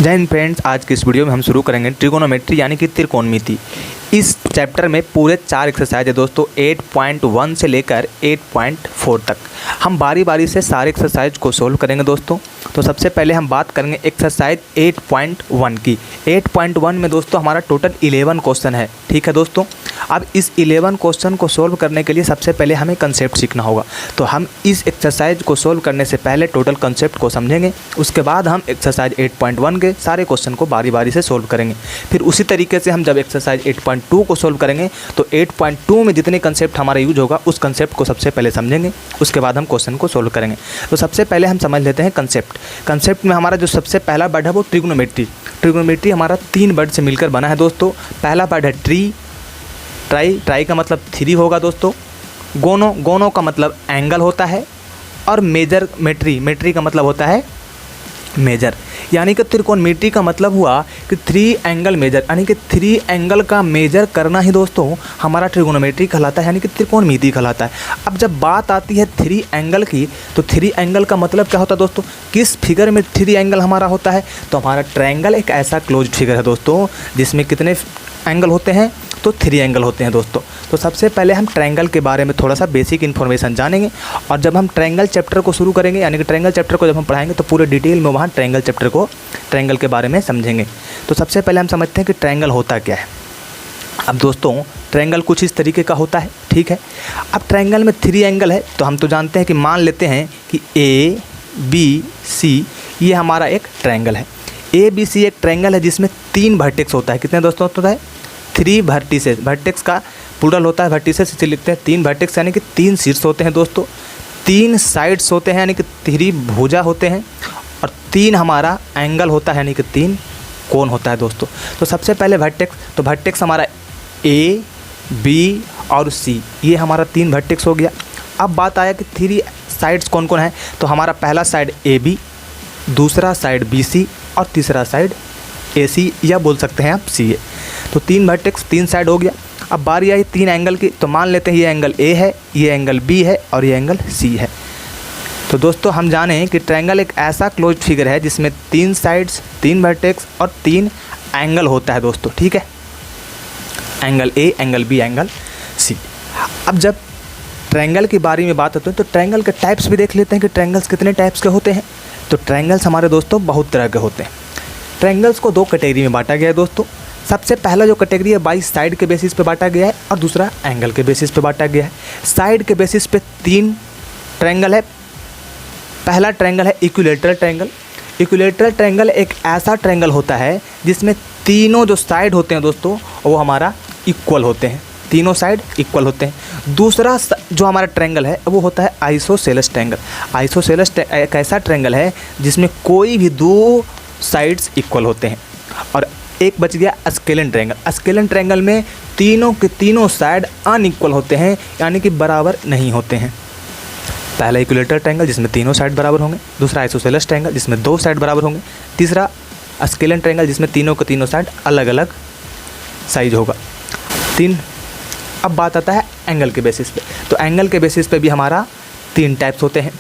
जय हिंद फ्रेंड्स, आज की इस वीडियो में हम शुरू करेंगे ट्रिगोनोमेट्री यानी कि त्रिकोणमिति। इस चैप्टर में पूरे 4 एक्सरसाइज है दोस्तों, 8.1 से लेकर 8.4 तक। हम बारी बारी से सारे एक्सरसाइज को सोल्व करेंगे दोस्तों। तो सबसे पहले हम बात करेंगे एक्सरसाइज 8.1 की। 8.1 में दोस्तों हमारा टोटल 11 क्वेश्चन है, ठीक है दोस्तों। अब इस 11 क्वेश्चन को सोल्व करने के लिए सबसे पहले हमें कंसेप्ट सीखना होगा। तो हम इस एक्सरसाइज को सोल्व करने से पहले टोटल कंसेप्ट को समझेंगे, उसके बाद हम एक्सरसाइज 8.1 के सारे क्वेश्चन को बारी बारी से सोल्व करेंगे। फिर उसी तरीके से हम जब एक्सरसाइज 8.2 को सोल्व करेंगे तो 8.2 में जितने कंसेप्ट हमारा यूज होगा उस कंसेप्ट को सबसे पहले समझेंगे, उसके बाद हम क्वेश्चन को सोल्व करेंगे। तो सबसे पहले हम समझ लेते हैं कंसेप्ट। कंसेप्ट में हमारा जो सबसे पहला वर्ड है वो ट्रिगोनोमेट्री। ट्रिगोनोमेट्री हमारा 3 वर्ड से मिलकर बना है दोस्तों। पहला वर्ड है ट्राई का मतलब 3 होगा दोस्तों। गोनो का मतलब एंगल होता है, और मेट्री का मतलब होता है मेजर। यानी कि त्रिकोणमिति का मतलब हुआ कि 3 एंगल मेजर, यानी कि 3 एंगल का मेजर करना ही दोस्तों हमारा ट्रिगोनोमेट्री कहलाता है, यानी कि त्रिकोणमिति कहलाता है। अब जब बात आती है 3 एंगल की, तो 3 एंगल का मतलब क्या होता है दोस्तों? किस फिगर में 3 एंगल हमारा होता है? तो हमारा ट्रायंगल एक ऐसा क्लोज फिगर है दोस्तों जिसमें कितने एंगल होते हैं? तो 3 एंगल होते हैं दोस्तों। तो सबसे पहले हम ट्रायंगल के बारे में थोड़ा सा बेसिक इन्फॉर्मेशन जानेंगे, और जब हम ट्रायंगल चैप्टर को शुरू करेंगे, यानी कि ट्रायंगल चैप्टर को जब हम पढ़ाएंगे तो पूरे डिटेल में वहाँ ट्रायंगल के बारे में समझेंगे। तो सबसे पहले हम समझते हैं कि ट्रायंगल होता क्या है। अब दोस्तों ट्रायंगल कुछ इस तरीके का होता है, ठीक है। अब ट्रायंगल में 3 एंगल है, तो हम तो जानते हैं कि मान लेते हैं कि ABC ये हमारा एक ट्रायंगल है। ABC एक ट्रायंगल है जिसमें 3 वर्टेक्स होता है। कितने दोस्तों होता है? 3 वर्टिसेस। वर्टेक्स का प्लूरल होता है वर्टिसेस, इसे लिखते हैं 3 वर्टेक्स, यानी कि 3 शीर्ष होते हैं दोस्तों। 3 साइड्स होते हैं, यानी कि 3 भुजा होते हैं, और 3 हमारा एंगल होता है, यानी कि 3 कोण होता है दोस्तों। तो सबसे पहले वर्टेक्स, तो वर्टेक्स हमारा A, B और C, ये हमारा 3 वर्टेक्स हो गया। अब बात आया कि 3 साइड्स कौन कौन है, तो हमारा पहला साइड AB, दूसरा साइड BC और तीसरा साइड AC, या बोल सकते हैं आप CA। तो 3 वर्टेक्स 3 साइड हो गया। अब बारी आई 3 एंगल की, तो मान लेते हैं ये एंगल A है, ये एंगल B है और ये एंगल C है। तो दोस्तों हम जानें कि ट्रायंगल एक ऐसा क्लोज फिगर है जिसमें 3 साइड्स, 3 वर्टेक्स और 3 एंगल होता है दोस्तों, ठीक है। Angle A, angle B, angle C। अब जब ट्रायंगल के बारे में बात होती है तो ट्रायंगल के टाइप्स भी देख लेते हैं कि ट्रायंगल्स कितने टाइप्स के होते हैं। तो ट्रायंगल्स हमारे दोस्तों बहुत तरह के होते हैं। ट्रायंगल्स को 2 कैटेगरी में बांटा गया है दोस्तों। सबसे पहला जो कैटेगरी है बाई साइड के बेसिस पे बांटा गया है, और दूसरा एंगल के बेसिस पे बांटा गया है। साइड के बेसिस पे 3 ट्रायंगल है। पहला ट्रायंगल है इक्विलैटरल ट्रायंगल। इक्विलैटरल ट्रायंगल एक ऐसा ट्रायंगल होता है जिसमें तीनों जो साइड होते हैं दोस्तों वो हमारा इक्वल होते हैं, तीनों साइड इक्वल होते हैं। दूसरा जो हमारा ट्रायंगल है वो होता है आइसोसेलेस ट्रायंगल। आइसोसेलेस एक ऐसा ट्रायंगल है जिसमें कोई भी 2 साइड्स इक्वल होते हैं। और एक बच गया स्केलन ट्रायंगल। स्केलन ट्रायंगल में तीनों के तीनों साइड अनइक्वल होते हैं, यानी कि बराबर नहीं होते हैं। पहला इक्विलैटरल ट्रायंगल जिसमें तीनों साइड बराबर होंगे, दूसरा आइसोसेलेस ट्रायंगल जिसमें 2 साइड बराबर होंगे, तीसरा स्केलन ट्रायंगल जिसमें तीनों के तीनों साइड अलग अलग साइज होगा। 3। अब बात आता है एंगल के बेसिस पे। तो एंगल के बेसिस पे भी हमारा 3 टाइप्स होते हैं।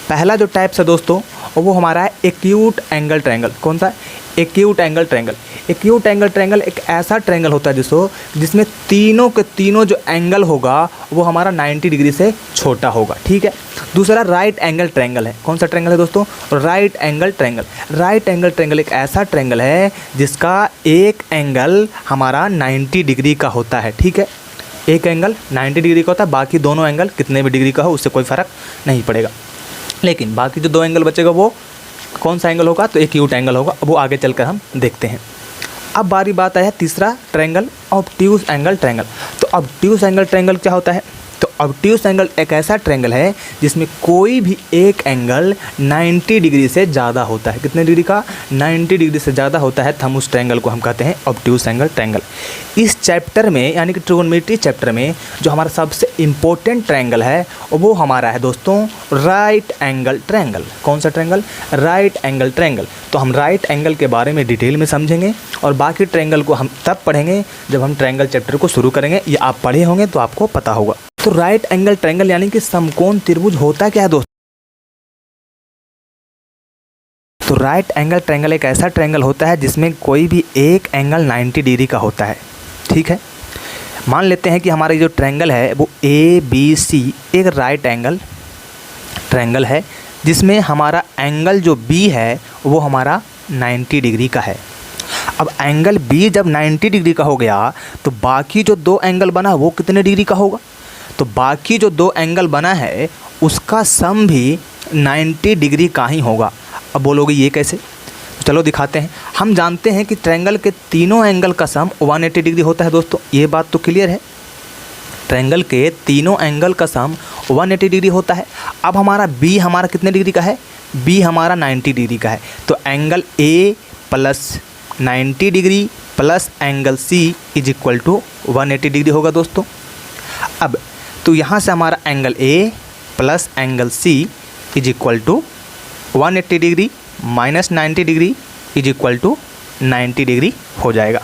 पहला जो टाइप्स है दोस्तों वो हमारा है एक्यूट एंगल ट्रायंगल। कौन सा? Acute angle triangle. Acute angle triangle एक ऐसा ट्रायंगल होता है जिसमें तीनों के तीनों जो एंगल होगा वो हमारा 90 डिग्री से छोटा होगा, ठीक है। दूसरा राइट एंगल ट्रायंगल है। कौन सा ट्रायंगल है दोस्तों? Right angle triangle. Right angle triangle एक ऐसा ट्रायंगल है जिसका एक एंगल हमारा 90 डिग्री का होता है, ठीक है। एक एंगल 90 डिग्री का होता है, बाकी दोनों एंगल कितने भी डिग्री का हो उससे कोई फ़र्क नहीं पड़ेगा। लेकिन बाकी जो 2 एंगल बचेगा वो कौन सा एंगल होगा? तो एक्यूट एंगल होगा। वो आगे चलकर हम देखते हैं। अब बारी बात आया तीसरा ट्रायंगल, ऑब्ट्यूज एंगल ट्रायंगल। तो ऑब्ट्यूज एंगल ट्रायंगल क्या होता है? तो ऑब्ट्यूज एंगल एक ऐसा ट्रायंगल है जिसमें कोई भी एक एंगल 90 डिग्री से ज़्यादा होता है। कितने डिग्री का? 90 डिग्री से ज़्यादा होता है, हम उस ट्रायंगल को हम कहते हैं ऑब्ट्यूज एंगल ट्रायंगल। इस चैप्टर में यानी कि ट्रिगोनोमेट्री चैप्टर में जो हमारा सबसे इम्पोर्टेंट ट्रायंगल है वो हमारा है दोस्तों राइट एंगल ट्रायंगल। कौन सा ट्रायंगल? Right angle triangle. तो हम राइट एंगल के बारे में डिटेल में समझेंगे, और बाकी ट्रायंगल को हम तब पढ़ेंगे जब हम ट्रायंगल चैप्टर को शुरू करेंगे। ये आप पढ़े होंगे तो आपको पता होगा। तो राइट एंगल ट्रायंगल यानी कि समकोण त्रिभुज होता क्या है दोस्तों? तो राइट एंगल ट्रायंगल एक ऐसा ट्रायंगल होता है जिसमें कोई भी एक एंगल 90 डिग्री का होता है। ठीक है, मान लेते हैं कि हमारा जो ट्रायंगल है वो ABC एक राइट एंगल ट्रायंगल है जिसमें हमारा एंगल जो B है वो हमारा 90 डिग्री का है। अब एंगल B जब 90 डिग्री का हो गया तो बाकी जो दो एंगल बना वो कितने डिग्री का होगा? तो बाकी जो दो एंगल बना है उसका सम भी 90 डिग्री का ही होगा। अब बोलोगे ये कैसे? चलो दिखाते हैं। हम जानते हैं कि ट्रायंगल के तीनों एंगल का सम 180 डिग्री होता है दोस्तों, ये बात तो क्लियर है। ट्रायंगल के तीनों एंगल का सम 180 डिग्री होता है। अब हमारा B हमारा कितने डिग्री का है? B हमारा 90 डिग्री का है। तो angle A plus 90 degree plus angle C is equal to 180 degree होगा दोस्तों। अब तो यहाँ से हमारा angle A plus angle C is equal to 180 degree minus 90 degree is equal to 90 degree हो जाएगा।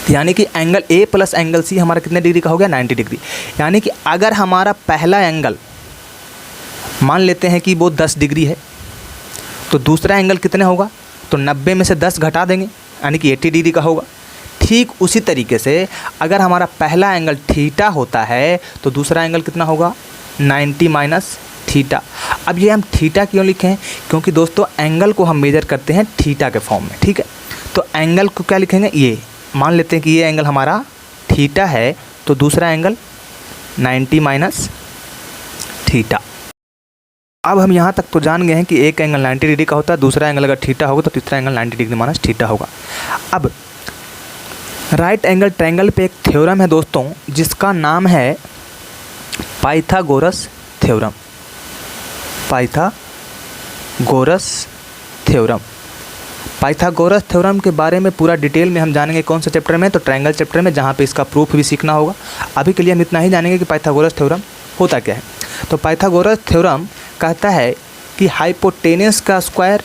यानी कि angle A plus angle C हमारा कितने डिग्री का हो गया? 90 डिग्री। यानी कि अगर हमारा पहला एंगल मान लेते हैं कि वो 10 डिग्री है तो दूसरा एंगल कितने होगा? तो 90 में से 10 घटा देंगे यानी कि 80 डिग्री का होगा। ठीक उसी तरीके से अगर हमारा पहला एंगल थीटा होता है तो दूसरा एंगल कितना होगा? 90 माइनस थीटा। अब ये हम थीटा क्यों लिखे हैं? क्योंकि दोस्तों एंगल को हम मेजर करते हैं थीटा के फॉर्म में। ठीक है, तो एंगल को क्या लिखेंगे? ये मान लेते हैं कि ये एंगल हमारा थीटा है तो दूसरा एंगल 90 माइनस थीटा। अब हम यहाँ तक तो जान गए हैं कि एक एंगल 90 डिग्री का होता है, दूसरा एंगल अगर थीटा होगा तो तीसरा एंगल 90 डिग्री माइनस थीटा होगा। अब राइट एंगल ट्रायंगल पे एक थ्योरम है दोस्तों जिसका नाम है Pythagoras theorem. Pythagoras theorem. Pythagoras theorem के बारे में पूरा डिटेल में हम जानेंगे कौन से चैप्टर में? तो ट्रायंगल चैप्टर में, जहाँ पे इसका प्रूफ भी सीखना होगा। अभी के लिए हम इतना ही जानेंगे कि पाइथागोरस थ्योरम होता क्या है। तो पाइथागोरस थ्योरम कहता है कि हाइपोटेनस का square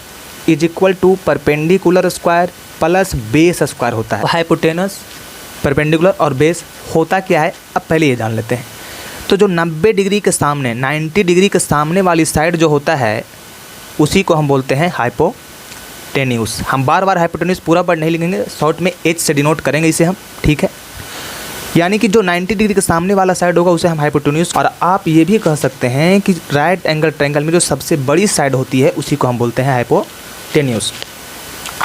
is equal to perpendicular square plus base square होता है। हाइपोटेनस, परपेंडिकुलर और बेस होता क्या है अब पहले ये जान लेते हैं। तो जो 90 डिग्री के सामने 90 डिग्री के सामने वाली साइड जो होता है उसी को हम बोलते हैं हाइपोटेन्यूस। हम बार बार हाइपोटेन्यूस पूरा वर्ड नहीं लिखेंगे, शॉर्ट में H से डिनोट करेंगे इसे हम। ठीक है, यानी कि जो 90 डिग्री के सामने वाला साइड होगा उसे हम हाइपोटेन्यूस। और आप ये भी कह सकते हैं कि राइट एंगल ट्रायंगल में जो सबसे बड़ी साइड होती है उसी को हम बोलते हैं हाइपोटेन्यूस।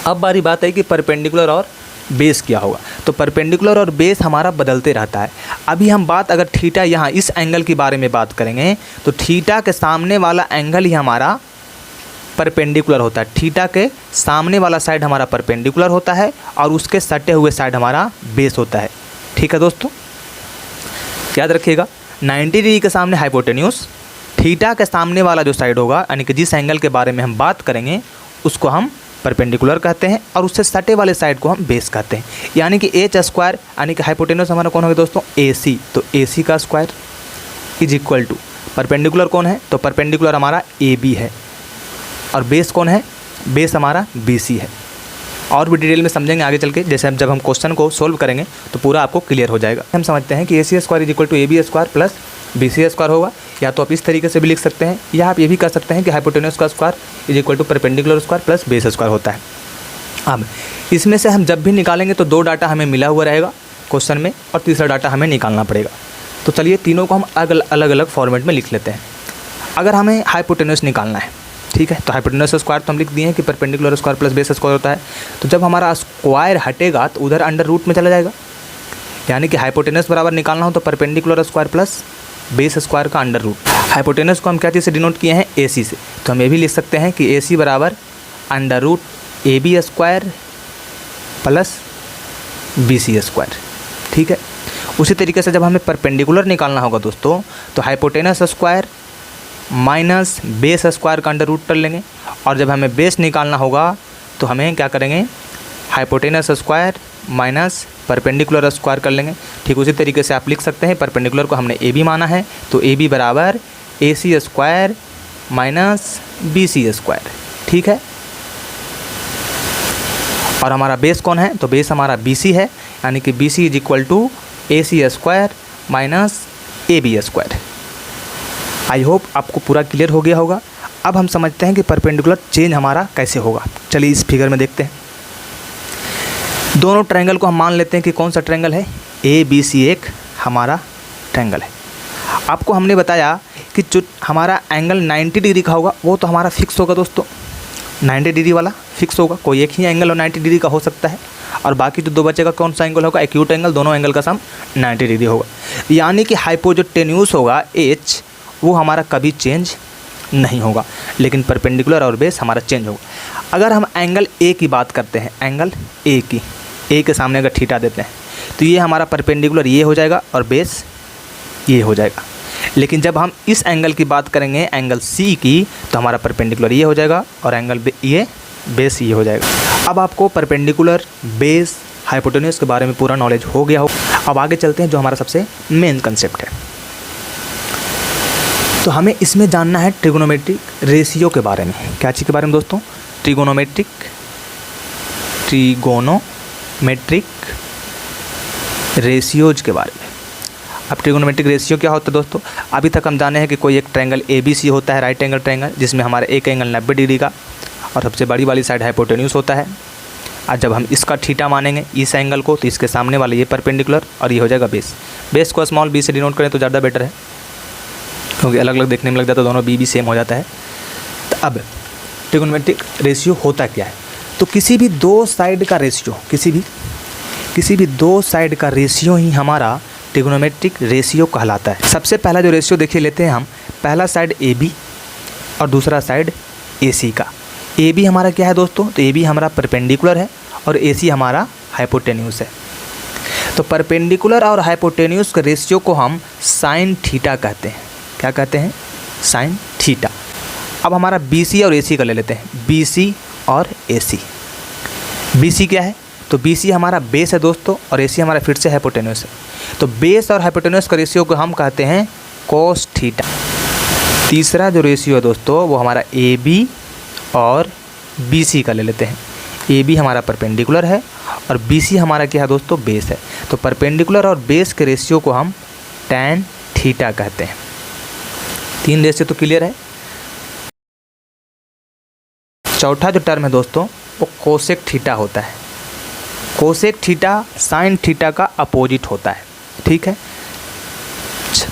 अब बारी बात है कि परपेंडिकुलर और बेस क्या होगा। तो परपेंडिकुलर और बेस हमारा बदलते रहता है। अभी हम बात अगर थीटा यहाँ इस एंगल के बारे में बात करेंगे तो थीटा के सामने वाला एंगल ही हमारा परपेंडिकुलर होता है। थीटा के सामने वाला साइड हमारा परपेंडिकुलर होता है और उसके सटे हुए साइड हमारा बेस होता है। ठीक है दोस्तों, याद रखिएगा 90 डिग्री के सामने हाइपोटेन्यूस, थीटा के सामने वाला जो साइड होगा यानी कि जिस एंगल के बारे में हम बात करेंगे उसको हम परपेंडिकुलर कहते हैं और उससे सटे वाले साइड को हम बेस कहते हैं। यानी कि H स्क्वायर यानी कि हाइपोटेन्यूस हमारा कौन होगा दोस्तों? AC। तो AC का square is equal to perpendicular कौन है? तो परपेंडिकुलर हमारा AB है और बेस कौन है? बेस हमारा BC है। और भी डिटेल में समझेंगे आगे चल के, जैसे हम जब हम क्वेश्चन को सोल्व करेंगे तो पूरा आपको क्लियर हो जाएगा। हम समझते हैं कि AC square is equal to AB square plus BC square होगा। या तो आप इस तरीके से भी लिख सकते हैं या आप ये भी कर सकते हैं कि हाइपोटेन्यूस का square is equal to perpendicular square plus base square होता है। अब इसमें से हम जब भी निकालेंगे तो दो डाटा हमें मिला हुआ रहेगा क्वेश्चन में और तीसरा डाटा हमें निकालना पड़ेगा। तो चलिए तीनों को हम अलग अलग फॉर्मेट में लिख लेते हैं। अगर हमें हाइपोटेन्यूस निकालना है, ठीक है, तो हाइपोटेन्यूस स्क्वायर तो हम लिख दिए हैं कि perpendicular square plus base square होता है। तो जब हमारा स्क्वायर हटेगा तो उधर अंडर रूट में चला जाएगा। यानी कि हाइपोटेन्यूस बराबर निकालना हो तो perpendicular square plus base square का अंडर रूट। हाइपोटेन्यूस को हम क्या चीज़ से डिनोट किए हैं? AC से। तो हम ये भी लिख सकते हैं कि AC बराबर under root AB square plus BC square. ठीक है, उसी तरीके से जब हमें परपेंडिकुलर निकालना होगा दोस्तों तो hypotenuse square minus base square का अंडर रूट कर लेंगे और जब हमें बेस निकालना होगा तो हमें क्या करेंगे? Hypotenuse square minus perpendicular square कर लेंगे। ठीक उसी तरीके से आप लिख सकते हैं परपेंडिकुलर को हमने AB माना है तो AB बराबर AC square minus BC square. ठीक है, और हमारा बेस कौन है? तो बेस हमारा BC है यानी कि BC is equal to AC square minus AB square. I hope आपको पूरा क्लियर हो गया होगा। अब हम समझते हैं कि परपेंडिकुलर चेंज हमारा कैसे होगा। चलिए इस फिगर में देखते हैं। दोनों ट्रायंगल को हम मान लेते हैं कि कौन सा ट्रायंगल है, ABC एक हमारा ट्रायंगल है। आपको हमने बताया कि जो हमारा एंगल 90 डिग्री का होगा वो तो हमारा फिक्स होगा दोस्तों, 90 डिग्री वाला फिक्स होगा। कोई एक ही एंगल और 90 डिग्री का हो सकता है, और बाकी जो दो बचेगा कौन सा एंगल होगा, एक्यूट एंगल। दोनों एंगल का सम 90 डिग्री होगा। यानी कि हाइपोटेन्यूज होगा H, वो हमारा कभी चेंज नहीं होगा, लेकिन परपेंडिकुलर और बेस हमारा चेंज होगा। अगर हम एंगल A की बात करते हैं, एंगल A की, A के सामने अगर थीटा देते हैं तो ये हमारा परपेंडिकुलर ये हो जाएगा और बेस ये हो जाएगा। लेकिन जब हम इस एंगल की बात करेंगे, एंगल C की, तो हमारा परपेंडिकुलर ये हो जाएगा और एंगल ये बेस ये हो जाएगा। अब आपको परपेंडिकुलर, बेस, हाइपोटेन्यूज के बारे में पूरा नॉलेज हो गया हो। अब आगे चलते हैं जो हमारा सबसे मेन कंसेप्ट है। तो हमें इसमें जानना है ट्रिगोनोमेट्रिक रेशियो के बारे में। क्या चीज़ के बारे में दोस्तों, ट्रिगोनोमेट्रिक रेशियोज के बारे में। अब ट्रिगोनोमेट्रिक रेशियो क्या होता है दोस्तों, अभी तक हम जाने हैं कि कोई एक ट्रायंगल ABC होता है, राइट एंगल ट्रायंगल, जिसमें हमारा एक एंगल 90 डिग्री का और सबसे बड़ी वाली साइड हाइपोटेन्यूज होता है। और जब हम इसका थीटा मानेंगे इस एंगल को, तो इसके सामने वाले ये परपेंडिकुलर और ये हो जाएगा बेस। बेस को स्मॉल b से डिनोट करें तो ज़्यादा बेटर है, क्योंकि अलग अलग देखने में लग जाता है, दोनों b सेम हो जाता है। तो अब ट्रिगोनोमेट्रिक रेशियो होता क्या है, तो किसी भी दो साइड का रेशियो, किसी भी दो साइड का रेशियो ही हमारा ट्रिगोनोमेट्रिक रेशियो कहलाता है। सबसे पहला जो रेशियो देखिए लेते हैं हम, पहला साइड AB और दूसरा साइड AC का। AB हमारा क्या है दोस्तों, तो AB हमारा परपेंडिकुलर है और AC हमारा हाइपोटेन्यूज है। तो परपेंडिकुलर और हाइपोटेन्यूज के रेशियो को हम साइन थीटा कहते हैं। क्या कहते हैं, साइन थीटा। अब हमारा BC और AC का ले लेते हैं, BC और AC। BC क्या है, तो BC हमारा बेस है दोस्तों और AC हमारा फिर से हाइपोटेन्यूज है। तो बेस और हाइपोटेन्यूज का रेशियो को हम कहते हैं कोस थीटा। तीसरा जो रेशियो है दोस्तों वो हमारा AB और BC का ले लेते हैं। AB हमारा परपेंडिकुलर है और BC हमारा क्या है दोस्तों, बेस है। तो परपेंडिकुलर और बेस के रेशियो को हम tan थीटा कहते हैं। तीन रेशियो तो क्लियर है। चौथा जो टर्म है दोस्तों वो कोसेक थीटा होता है। कोसेक थीटा साइन थीटा का अपोजिट होता है, ठीक है।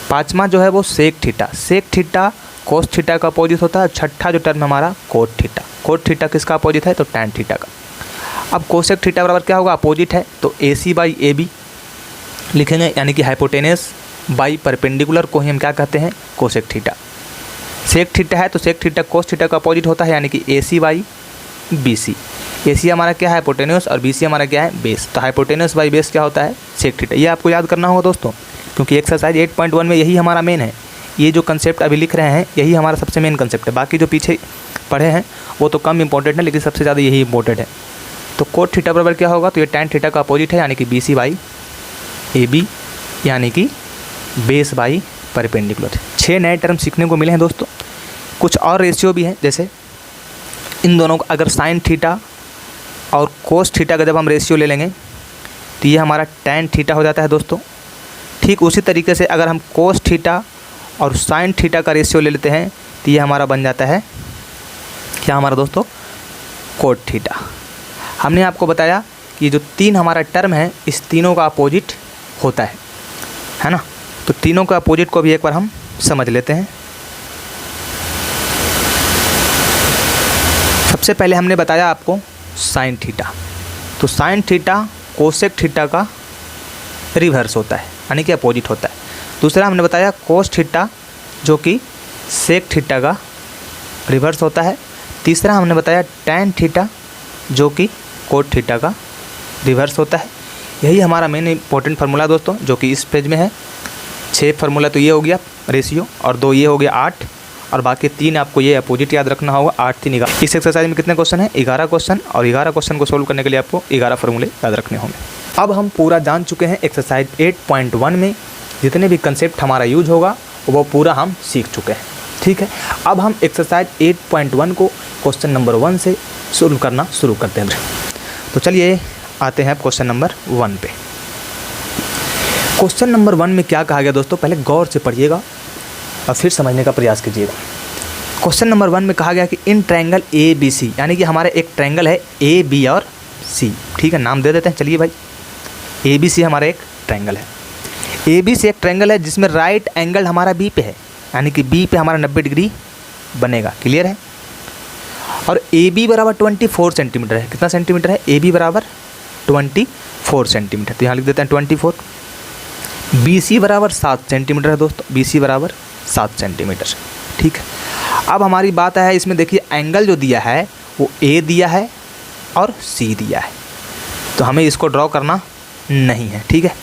पांचवा जो है वो sec theta, sec theta cos theta का अपोजिट होता है। छठा जो टर्म हमारा कोट थीटा, कोट थीटा किसका अपोजिट है, तो टैन थीटा का। अब कोसेक थीटा बराबर क्या होगा, अपोजिट है, तो AC बाई AB लिखेंगे, यानी कि हाइपोटेनस बाई परपेंडिकुलर को ही हम क्या कहते हैं, कोसेक थीटा। सेक थीटा है तो सेक थीटा कोस थीटा का अपोजिट होता है, यानी कि AC बाई BC। AC हमारा क्या है, हाइपोटेन्यूज, और BC हमारा क्या है, बेस। तो हाइपोटेन्यूज बाई बेस क्या होता है, सेक थीटा। ये आपको याद करना होगा दोस्तों, क्योंकि एक्सरसाइज 8.1 में यही हमारा मेन है। ये जो कंसेप्ट अभी लिख रहे हैं यही हमारा सबसे मेन कंसेप्ट है। बाकी जो पीछे पढ़े हैं वो तो कम इंपॉर्टेंट है, लेकिन सबसे ज़्यादा यही इंपॉर्टेंट है। तो कोट थीटा बराबर क्या होगा, तो ये टैन थीटा का अपोजिट है, यानी कि BC बाई AB, यानी कि बेस बाई परपेंडिकुलर। 6 नए टर्म सीखने को मिले हैं दोस्तों। कुछ और रेशियो भी हैं, जैसे इन दोनों को अगर साइन थीटा और कोस थीटा का जब हम रेशियो ले लेंगे तो ये हमारा टैन थीटा हो जाता है दोस्तों। ठीक उसी तरीके से अगर हम कोस थीटा और साइन थीटा का रेशियो ले लेते हैं तो ये हमारा बन जाता है क्या हमारा दोस्तों, कोट थीटा। हमने आपको बताया कि जो तीन हमारा टर्म है इस तीनों का अपोजिट होता है ना। तो तीनों का अपोजिट को भी एक बार हम समझ लेते हैं। सबसे पहले हमने बताया आपको साइन थीटा, तो साइन थीटा कोसेक थीटा का रिवर्स होता है, यानी कि अपोजिट होता है। दूसरा हमने बताया कोस थीटा जो कि सेक थीटा का रिवर्स होता है। तीसरा हमने बताया टैन थीटा जो कि कोट थीटा का रिवर्स होता है। यही हमारा मेन इंपॉर्टेंट फार्मूला दोस्तों, जो कि इस पेज में है। 6 फार्मूला तो ये हो गया रेशियो, और 2 ये हो गया 8, और बाकी 3 आपको ये अपोजिट याद रखना होगा। 8 3 11। इस एक्सरसाइज में कितने क्वेश्चन हैं, 11 क्वेश्चन, और 11 क्वेश्चन को सोल्व करने के लिए आपको 11 फार्मूले याद रखने होंगे। अब हम पूरा जान चुके हैं एक्सरसाइज 8.1 में जितने भी कंसेप्ट हमारा यूज होगा वो पूरा हम सीख चुके हैं, ठीक है। अब हम एक्सरसाइज 8.1 को क्वेश्चन नंबर 1 से सोल्व करना शुरू करते हैं। तो चलिए आते हैं क्वेश्चन नंबर 1 पे। क्वेश्चन नंबर 1 में क्या कहा गया दोस्तों, पहले गौर से पढ़िएगा और फिर समझने का प्रयास कीजिएगा। क्वेश्चन नंबर 1 में कहा गया कि in triangle A B C, यानी कि हमारे एक ट्रायंगल है ए बी और सी, ठीक है, नाम दे देते हैं। चलिए भाई, ए बी सी हमारा एक ट्रायंगल है। ए बी सी एक ट्रायंगल है जिसमें राइट एंगल हमारा बी पे है, यानी कि बी पे हमारा 90 डिग्री बनेगा। क्लियर है। और ए बी बराबर 24 सेंटीमीटर है। कितना सेंटीमीटर है? ए बी बराबर 24 सेंटीमीटर, तो यहाँ लिख देते हैं 24। बी सी बराबर 7 सेंटीमीटर है दोस्तों, बी सी बराबर 7 सेंटीमीटर, ठीक है। अब हमारी बात है, इसमें देखिए एंगल जो दिया है वो ए दिया है और सी दिया है, तो हमें इसको ड्रॉ करना नहीं है, ठीक है।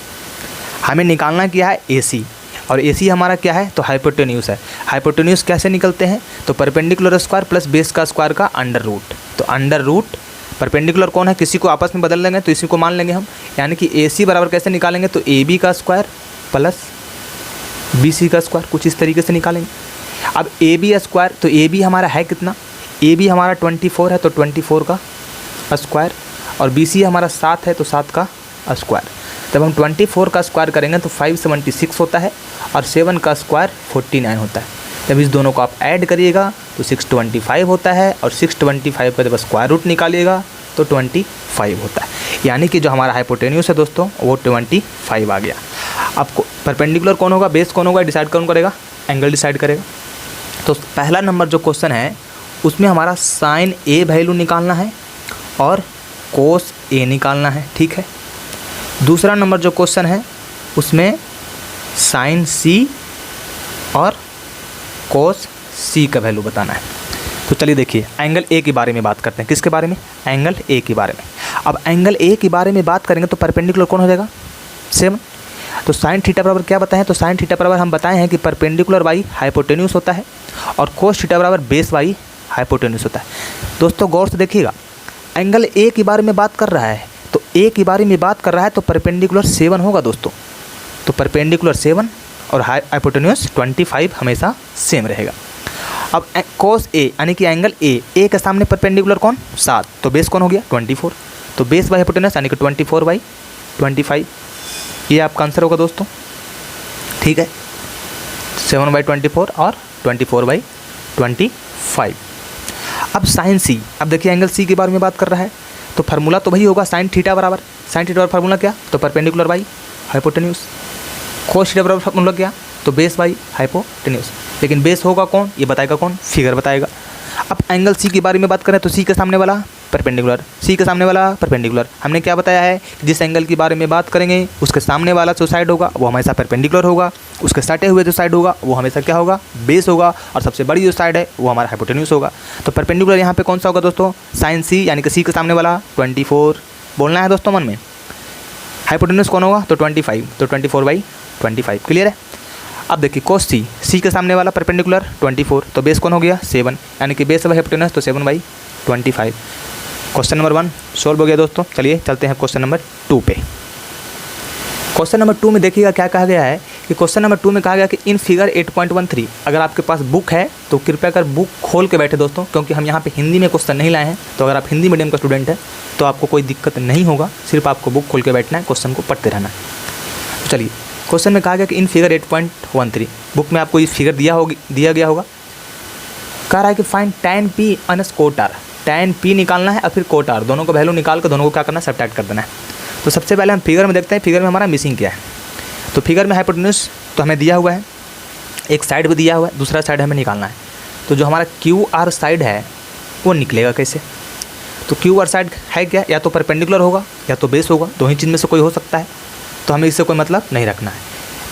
हमें निकालना क्या है? ए सी, और ए सी हमारा क्या है? तो हाइपोटेन्यूज है। हाइपोटेन्यूज कैसे निकलते हैं? तो परपेंडिकुलर स्क्वायर प्लस बेस का स्क्वायर का अंडर रूट। तो अंडर रूट परपेंडिकुलर कौन है, किसी को आपस में बदल देंगे तो इसी को मान लेंगे हम, यानी कि ए सी बराबर कैसे निकालेंगे? तो ए बी का स्क्वायर प्लस बी सी का स्क्वायर, कुछ इस तरीके से निकालेंगे। अब ए बी स्क्वायर, तो ए बी हमारा है कितना? ए बी हमारा 24 है, तो 24 का स्क्वायर, और बी सी हमारा 7 है, तो 7 का स्क्वायर। जब हम 24 का स्क्वायर करेंगे तो 576 होता है, और 7 का स्क्वायर 49 होता है। जब इस दोनों को आप ऐड करिएगा तो 625 होता है, और 625 का जब स्क्वायर रूट निकालिएगा तो 25 होता है, यानी कि जो हमारा हाइपोटेन्यूस है दोस्तों वो 25 आ गया। आपको परपेंडिकुलर कौन होगा, बेस कौन होगा, डिसाइड कौन करेगा? एंगल डिसाइड करेगा। तो पहला नंबर जो क्वेश्चन है उसमें हमारा साइन ए वैल्यू निकालना है और कोस ए निकालना है, ठीक है। दूसरा नंबर जो क्वेश्चन है उसमें साइन सी और कोस सी का वैल्यू बताना है। तो चलिए देखिए, एंगल ए के बारे में बात करते हैं। किसके बारे में? एंगल ए के बारे में। अब एंगल ए के बारे में बात करेंगे तो परपेंडिकुलर कौन हो जाएगा? 7। तो साइन थीटा बराबर क्या बताएं? तो साइन थीटा बराबर हम बताए हैं कि परपेंडिकुलर बाई हाइपोटेन्यूस होता है, और कोस थीटा बराबर बेस बाई हाइपोटेन्यूस होता है। दोस्तों गौर से देखिएगा, एंगल ए के बारे में बात कर रहा है, तो ए के बारे में बात कर रहा है तो परपेंडिकुलर 7 होगा दोस्तों। तो परपेंडिकुलर 7 और हाइपोटेन्यूस 25 हमेशा सेम रहेगा। अब कोस ए यानी कि एंगल ए के सामने परपेंडिकुलर कौन? 7, तो बेस कौन हो गया? 24, तो बेस बाई हाइपोटेन्यूस यानी कि 24/25, ये आपका आंसर होगा दोस्तों, ठीक है। 7/24 और 24/25। अब साइन सी, अब देखिए एंगल सी के बारे में बात कर रहा है, तो फार्मूला तो वही होगा साइन थीटा बराबर, साइन थीटा बराबर फार्मूला क्या? तो perpendicular by hypotenuse. Cos theta बराबर फार्मूला क्या? तो बेस बाई हाइपोटेन्यूस। लेकिन बेस होगा कौन, ये बताएगा कौन? फिगर बताएगा। अब एंगल सी के बारे में बात करें तो सी के सामने वाला परपेंडिकुलर, सी के सामने वाला परपेंडिकुलर। हमने क्या बताया है कि जिस एंगल के बारे में बात करेंगे उसके सामने वाला जो साइड होगा वो हमेशा परपेंडिकुलर होगा, उसके सटे हुए जो साइड होगा वो हमेशा क्या होगा? बेस होगा, और सबसे बड़ी जो साइड है वो हमारा हाइपोटेन्यूस होगा। तो परपेंडिकुलर यहाँ पे कौन सा होगा दोस्तों? साइन सी, यानी कि सी के सामने वाला 24 बोलना है दोस्तों मन में। हाइपोटेन्यूस कौन होगा? तो 25, तो 24/25। क्लियर है। अब देखिए कोस सी, सी के सामने वाला परपेंडिकुलर 24, तो बेस कौन हो गया? 7, यानी कि बेस बाई हाइपोटेन्यूस तो 7/25। क्वेश्चन नंबर 1 सॉल्व हो गया दोस्तों। चलिए चलते हैं क्वेश्चन नंबर 2 पे। क्वेश्चन नंबर 2 में देखिएगा क्या कहा गया है कि क्वेश्चन नंबर 2 में कहा गया कि इन फिगर 8.13, अगर आपके पास बुक है तो कृपया कर बुक खोल के बैठे दोस्तों, क्योंकि हम यहाँ पे हिंदी में क्वेश्चन नहीं लाए हैं। तो अगर आप हिंदी मीडियम का स्टूडेंट है तो आपको कोई दिक्कत नहीं होगा, सिर्फ आपको बुक खोल के बैठना है, क्वेश्चन को पढ़ते रहना है। तो चलिए, क्वेश्चन में कहा गया कि इन फिगर 8.13, बुक में आपको ये फिगर दिया गया होगा। कह रहा है कि find tan p minus coat r, tan p निकालना है और फिर कोट r, दोनों को वैल्यू निकाल कर दोनों को क्या करना है? सब्ट्रैक्ट कर देना है। तो सबसे पहले हम फिगर में देखते हैं फिगर में हमारा मिसिंग क्या है। तो फिगर में हाइपोटेन्यूस तो हमें दिया हुआ है, एक साइड भी दिया हुआ है, दूसरा साइड हमें निकालना है। तो जो हमारा क्यू आर साइड है वो निकलेगा कैसे? तो क्यू आर साइड है क्या? या तो परपेंडिकुलर होगा या तो बेस होगा, दो ही चीज़ में से कोई हो सकता है, तो हमें इससे कोई मतलब नहीं रखना है।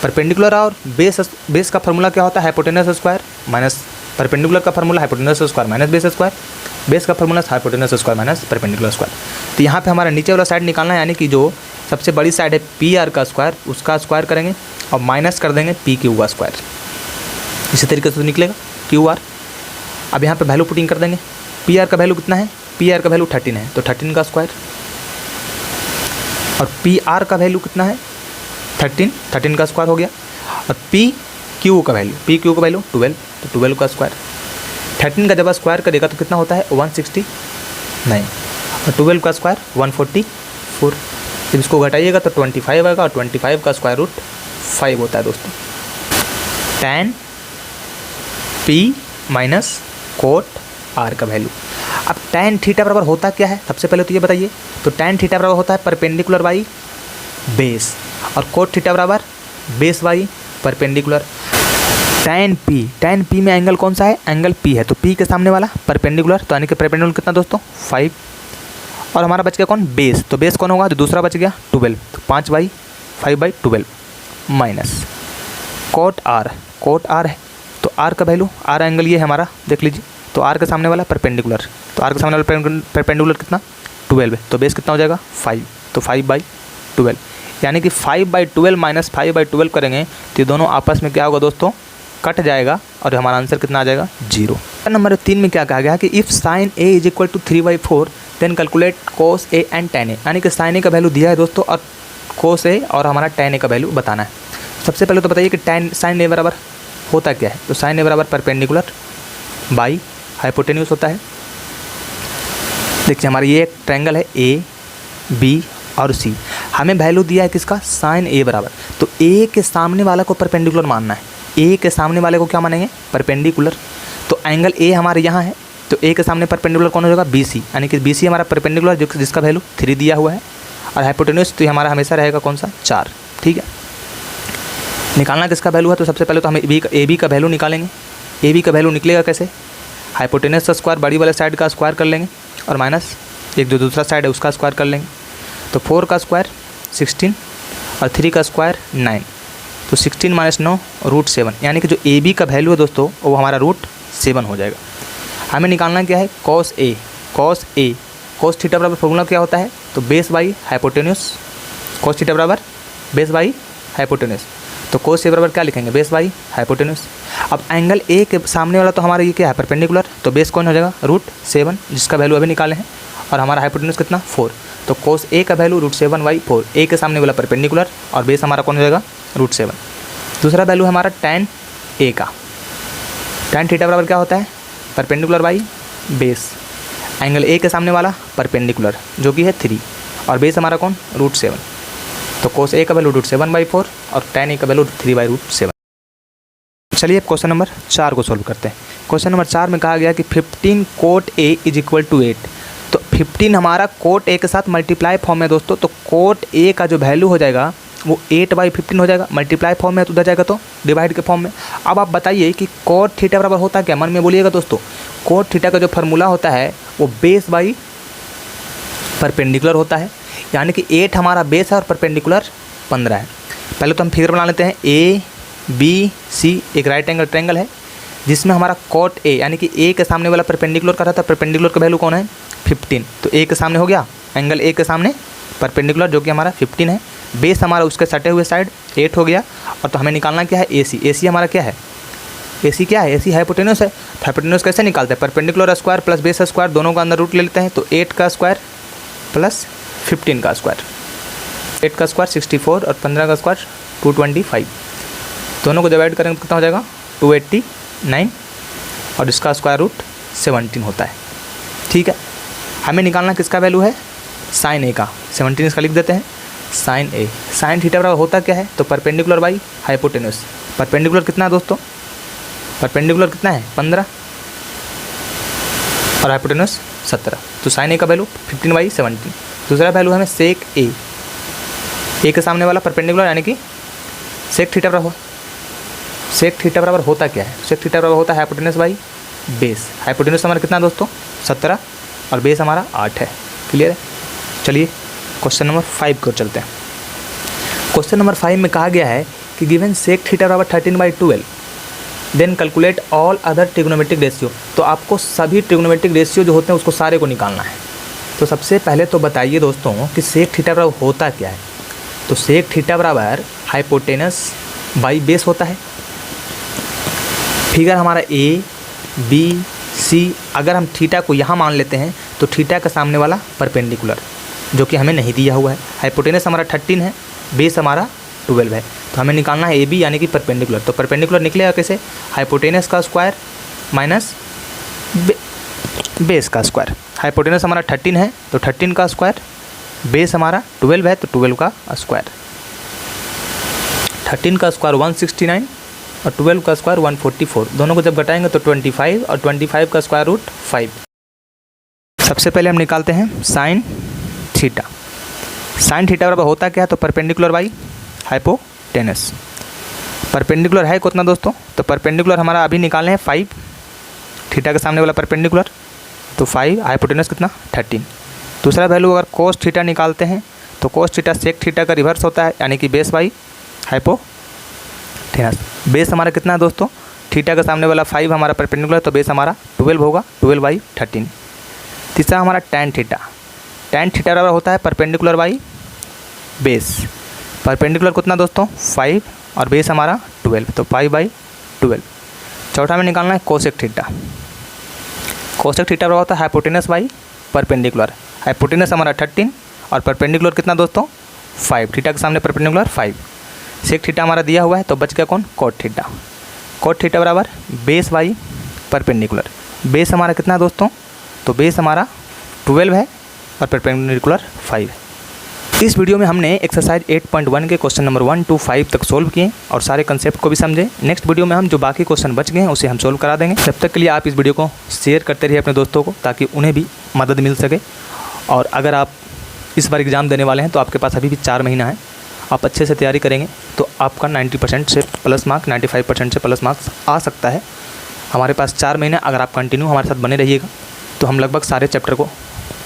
परपेंडिकुलर और बेस का फार्मूला क्या होता है? हाइपोटेन्यूस स्क्वायर माइनस परपेंडिकुलर का formula hypotenuse square minus base square, base का formula hypotenuse square minus perpendicular square. तो यहाँ पे हमारा नीचे वाला साइड निकालना है, यानी कि जो सबसे बड़ी साइड है पी आर का स्क्वायर, उसका स्क्वायर करेंगे और माइनस कर देंगे पी क्यू का स्क्वायर। इसी तरीके से तो निकलेगा क्यू आर। अब यहाँ पे वैल्यू पुटिंग कर देंगे। पी आर का वैल्यू कितना है? पी आर का वैल्यू 13 है, तो 13 का स्क्वायर, और पी आर का वैल्यू कितना है? 13 का स्क्वायर हो गया। और पी क्यू का वैल्यू 12, तो 12 का स्क्वायर। 13 का जब स्क्वायर करेगा तो कितना होता है? 169, और 12 का स्क्वायर 144। जब इसको घटाइएगा तो 25 आएगा, और 25 का स्क्वायर रूट 5 होता है दोस्तों। tan p minus cot R का वैल्यू। अब tan थीटा बराबर होता क्या है, सबसे पहले तो ये बताइए। तो tan थीटा बराबर होता है परपेंडिकुलर बाई बेस, और कोट थीटा बराबर base by perpendicular. tan p में एंगल कौन सा है, एंगल p है, तो p के सामने वाला परपेंडिकुलर, तो यानी कि परपेंडिकुलर कितना दोस्तों 5, और हमारा बच गया कौन, बेस, तो बेस कौन होगा, जो दूसरा बच गया 12, तो 5/5/12 माइनस कोट आर है, तो आर का वैल्यू, आर एंगल ये है हमारा, देख लीजिए, तो आर के सामने वाला परपेंडिकुलर, तो आर के सामने वाला परपेंडिकुलर कितना 12 है, तो बेस कितना हो जाएगा 5, तो 5/12, यानी कि 5/12 माइनस 5/12 करेंगे तो ये दोनों आपस में क्या होगा दोस्तों, कट जाएगा, और हमारा आंसर कितना आ जाएगा 0। नंबर 3 में क्या कहा गया कि if sine A is equal to 3/4 then calculate cos A and tan A, यानी कि साइन ए का वैल्यू दिया है दोस्तों, और कोस ए और हमारा tan ए का वैल्यू बताना है। सबसे पहले तो बताइए कि साइन ए बराबर होता क्या है, तो साइन ए बराबर परपेंडिकुलर बाई हाइपोटेन्यूज होता है। देखिए हमारा ये एक ट्रायंगल है ए बी और सी, हमें वैल्यू दिया है किसका, साइन ए बराबर, तो ए के सामने वाला को परपेंडिकुलर मानना है, ए के सामने वाले को क्या मानेंगे, परपेंडिकुलर, तो एंगल ए हमारे यहाँ है, तो ए के सामने परपेंडिकुलर कौन हो जाएगा, बी सी, यानी कि बी सी हमारा परपेंडिकुलर जिसका वैल्यू 3 दिया हुआ है, और हाइपोटेन्यूज तो हमारा हमेशा रहेगा कौन सा 4, ठीक है। निकालना किसका वैल्यू है, तो सबसे पहले तो हम ए बी का वैल्यू निकालेंगे। ए बी का वैल्यू निकलेगा कैसे, हाइपोटेन्यूज का स्क्वायर बड़ी वाले साइड का स्क्वायर कर लेंगे, और माइनस एक जो दूसरा साइड है उसका स्क्वायर कर लेंगे, तो 4 का स्क्वायर 16 और 3 का स्क्वायर 9, तो 16 - 9 √7, यानी कि जो ए बी का वैल्यू है दोस्तों वो हमारा √7 हो जाएगा। हमें निकालना क्या है, कॉस थीटा बराबर फॉर्मूला क्या होता है, तो base by hypotenuse, cos theta बराबर बेस बाई हाइपोटेन्यूज, तो कोस ए बराबर क्या लिखेंगे, बेस बाई हाइपोटेन्यूज। अब एंगल ए के सामने वाला तो हमारा ये क्या है, परपेंडिकुलर, तो बेस कौन हो जाएगा √7, जिसका वैल्यू अभी निकाले हैं, और हमारा हाइपोटेन्यूज कितना 4, तो कोस ए का वैल्यू √7/4, ए के सामने वाला परपेंडिकुलर, और बेस हमारा कौन हो जाएगा √7। दूसरा वैल्यू है हमारा tan ए का, tan थीटा बराबर क्या होता है, perpendicular by base, angle A के सामने वाला परपेंडिकुलर जो कि है 3, और बेस हमारा कौन √7, तो कोस ए का वैल्यू √7/4 और tan ए का वैल्यू 3/7। चलिए अब क्वेश्चन नंबर 4 को सोल्व करते हैं। क्वेश्चन नंबर 4 में कहा गया कि 15 cot A is equal to 8, तो 15 हमारा कोट ए के साथ मल्टीप्लाई फॉर्म है दोस्तों, तो कोट ए का जो वैल्यू हो जाएगा वो 8/15 हो जाएगा, मल्टीप्लाई फॉर्म में तो उधर जाएगा तो डिवाइड के फॉर्म में। अब आप बताइए कि कोट थीटा बराबर होता क्या, मन में बोलिएगा दोस्तों, कोट थीटा का जो फार्मूला होता है वो बेस बाई परपेंडिकुलर होता है, यानी कि 8 हमारा बेस है और परपेंडिकुलर 15 है। पहले तो हम फिगर बना लेते हैं, ए बी सी एक राइट एंगल ट्रायंगल है जिसमें हमारा कोट ए, यानी कि ए के सामने वाला परपेंडिकुलर का रहता है, परपेंडिकुलर का वैल्यू कौन है 15, तो ए के सामने हो गया, एंगल ए के सामने परपेंडिकुलर जो कि हमारा 15 है, बेस हमारा उसके सटे हुए साइड 8 हो गया, और तो हमें निकालना क्या है ए सी हमारा क्या है, ए सी हाइपोटेन्यूज है, तो हाइपोटेन्यूज कैसे निकालते हैं, perpendicular square plus base square दोनों का अंदर रूट ले लेते हैं, तो 8 का स्क्वायर प्लस 15 का स्क्वायर, 8 का स्क्वायर 64 और 15 का स्क्वायर 225, दोनों को डिवाइड करेंगे तो कितना हो जाएगा 289, और इसका स्क्वायर रूट 17 होता है, ठीक है। हमें निकालना किसका वैल्यू है, साइन ए का, 17 इसका लिख देते हैं, साइन ए, साइन थीटा बराबर होता क्या है, तो परपेंडिकुलर बाई हाइपोटेन्यूज, परपेंडिकुलर कितना है दोस्तों, परपेंडिकुलर कितना है 15 और हाइपोटेन्यूज 17, तो साइन ए का वैल्यू 15/17। दूसरा वैल्यू हमें सेक ए के सामने वाला परपेंडिकुलर, यानी कि सेक थीटा बराबर होता क्या है, सेक थीटा बराबर होता है हाइपोटेन्यूज बाई बेस, हाइपोटेन्यूज हमारा कितना दोस्तों 17 और बेस हमारा 8 है, क्लियर है। चलिए क्वेश्चन नंबर 5 को चलते हैं। क्वेश्चन नंबर 5 में कहा गया है कि गिवन सेक थीटा बराबर 13/12 then calculate all other trigonometric ratio, तो आपको सभी ट्रिग्नोमेट्रिक रेशियो जो होते हैं उसको सारे को निकालना है। तो सबसे पहले तो बताइए दोस्तों कि सेक थीटा बराबर होता क्या है, तो सेक थीटा बराबर हाइपोटेनस बाई बेस होता है। फिगर हमारा ए बी सी, अगर हम थीटा को यहाँ मान लेते हैं तो थीटा का सामने वाला परपेंडिकुलर जो कि हमें नहीं दिया हुआ है, हाइपोटेनस हमारा 13 है, बेस हमारा 12 है, तो हमें निकालना है ए बी यानी कि परपेंडिकुलर, तो परपेंडिकुलर निकलेगा कैसे, हाइपोटेनस का स्क्वायर माइनस बेस का स्क्वायर, हाइपोटेनस हमारा 13 है तो 13 का स्क्वायर, बेस हमारा 12 है तो 12 का स्क्वायर, 13 का स्क्वायर 169 और 12 का स्क्वायर 144, दोनों को जब घटाएंगे तो 25 और 25 का स्क्वायर रूट 5। सबसे पहले हम निकालते हैं साइन थीटा। साइन थीटा बराबर होता क्या है, तो परपेंडिकुलर बाई हाइपोटेनस। परपेंडिकुलर है कितना दोस्तों, तो परपेंडिकुलर हमारा अभी निकालने हैं 5, थीटा के सामने वाला परपेंडिकुलर, तो 5, हाइपोटेनस कितना 13। दूसरा वैल्यू अगर कोस थीटा निकालते हैं तो कोस थीटा सेक थीटा का रिवर्स होता है, यानी कि बेस बाई हाइपोटेनस। बेस हमारा कितना है दोस्तों, थीटा के सामने वाला 5 हमारा परपेंडिकुलर, तो बेस हमारा 12 होगा, 12/13। तीसरा हमारा टैन थीटा। टैन थीटा बराबर होता है परपेंडिकुलर बाई बेस। परपेंडिकुलर कितना दोस्तों 5 और बेस हमारा 12, तो 5/12। चौथा में निकालना है कोसेक थीटा। कोसेक थीटा बराबर होता है हाइपोटेनस बाई परपेंडिकुलर। हाइपोटेनस हमारा 13 और परपेंडिकुलर कितना दोस्तों 5, थीटा के सामने परपेंडिकुलर 5। सेक थीटा हमारा दिया हुआ है, तो बच गया कौन, कोट थीटा। कोट थीटा बराबर बेस बाई परपेंडिकुलर। बेस हमारा कितना है दोस्तों, तो बेस हमारा 12 है और परपेंडिकुलर 5 है। इस वीडियो में हमने एक्सरसाइज 8.1 के क्वेश्चन नंबर 1 to 5 तक सोल्व किए और सारे कंसेप्ट को भी समझे। नेक्स्ट वीडियो में हम जो बाकी क्वेश्चन बच गए हैं उसे हम सोल्व करा देंगे। तब तक के लिए आप इस वीडियो को शेयर करते रहिए अपने दोस्तों को, ताकि उन्हें भी मदद मिल सके। और अगर आप इस बार एग्ज़ाम देने वाले हैं तो आपके पास अभी भी 4 महीना है, आप अच्छे से तैयारी करेंगे तो आपका 90% से प्लस मार्क, 95% से प्लस मार्क्स आ सकता है। हमारे पास 4 महीने अगर आप कंटिन्यू हमारे साथ बने रहिएगा तो हम लगभग सारे चैप्टर को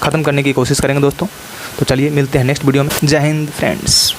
ख़त्म करने की कोशिश करेंगे दोस्तों। तो चलिए मिलते हैं नेक्स्ट वीडियो में। जय हिंद फ्रेंड्स।